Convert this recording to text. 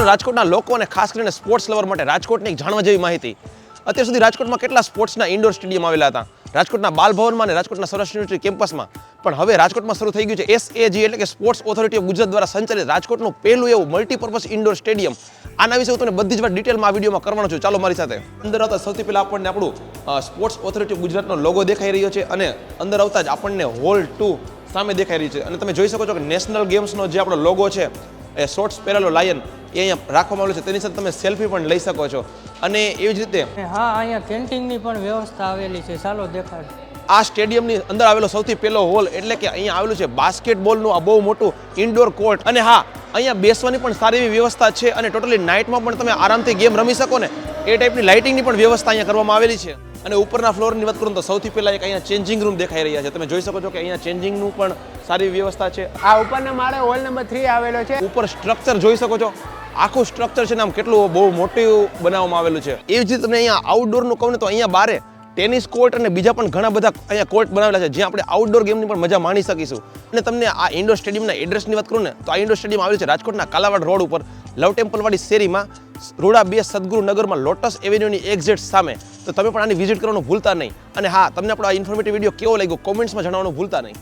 રાજકોટના લોકો અને ખાસ કરીને સ્પોર્ટ્સ લવર માટે રાજકોટની એક જાણવા જેવી માહિતી. અત્યાર સુધી રાજકોટમાં કેટલા સ્પોર્ટ્સના ઇન્ડોર સ્ટેડિયમ આવેલા હતા, રાજકોટના બાલભવનમાં અને રાજકોટના સૌરાષ્ટ્ર યુનિવર્સિટી કેમ્પસમાં. પણ હવે રાજકોટમાં શરૂ થઈ ગયું છે SAG એટલે કે સ્પોર્ટ્સ ઓથોરિટી ઓફ ગુજરાત દ્વારા સંચાલિત રાજકોટનું પહેલું એવું મલ્ટીપર્પઝ ઇન્ડોર સ્ટેડિયમ. આના વિશે હું તમને બધી જ વાત ડિટેલમાં આ વિડીયોમાં કરવાનો છું. ચાલો મારી સાથે. અંદર આવતા સૌથી પહેલા આપણને આપણું સ્પોર્ટ્સ ઓથોરિટી ઓફ ગુજરાતનો લોગો દેખાઈ રહ્યો છે અને અંદર આવતા જ આપણને હોલ 2 સામે દેખાઈ રહી છે. અને તમે જોઈ શકો છો કે નેશનલ ગેમ્સનો જે આપણો લોગો છે એ શોર્ટ્સ પહેરેલો લાયન એ અહીંયા રાખવામાં આવેલું છે. તેની સાથે તમે સેલ્ફી પણ લઈ શકો છો. અને એવી જ રીતે હા, અહીંયા કેન્ટીનની પણ વ્યવસ્થા આવેલી છે. ચાલો દેખાડ. આ સ્ટેડિયમની અંદર આવેલો સૌથી પહેલો હોલ એટલે કે અહીંયા આવેલું છે બાસ્કેટબોલનું આ બહુ મોટું ઇન્ડોર કોર્ટ. અને હા, અહીંયા બેસવાની પણ સારી એવી વ્યવસ્થા છે અને ટોટલી નાઇટમાં પણ તમે આરામથી ગેમ રમી શકો ને એ ટાઈપની લાઇટિંગની પણ વ્યવસ્થા અહીંયા કરવામાં આવેલી છે. અને ઉપરના ફ્લોરની વાત કરું તો સૌથી પહેલા એક અહીંયા ચેન્જિંગ રૂમ દેખાઈ રહ્યા છે. તમે જોઈ શકો છો કે અહીંયા ચેન્જિંગનું પણ સારી વ્યવસ્થા છે. આ ઉપરના માળે હોલ નંબર 3 આવેલો છે. ઉપર સ્ટ્રક્ચર જોઈ શકો છો, આખું સ્ટ્રક્ચર છે ને આમ કેટલું બહુ મોટું બનાવવામાં આવેલું છે. એવી જ રીતે તમને અહીંયા આઉટડોરનું કહું ને તો અહીંયા બારે ટેનિસ કોર્ટ અને બીજા પણ ઘણા બધા અહીંયા કોર્ટ બનાવેલા છે જ્યાં આપણે આઉટડોર ગેમની પણ મજા માણી શકીશું. અને તમને આ ઇન્ડોર સ્ટેડિયમના એડ્રેસની વાત કરું ને તો આ ઇન્ડોર સ્ટેડિયમ આવેલું છે રાજકોટના કાલાવાડ રોડ ઉપર લવ ટેમ્પલવાળી શેરીમાં રોડા 2 સદગુરુ નગરમાં લોટસ એવેન્યુની એક્ઝેક્ટ સામે. તો તમે પણ આની વિઝિટ કરવાનું ભૂલતા નહીં. અને હા, તમને આપણો આ ઇન્ફોર્મેટિવ વિડીયો કેવો લાગ્યો કોમેન્ટ્સમાં જણાવવાનું ભૂલતા નહીં.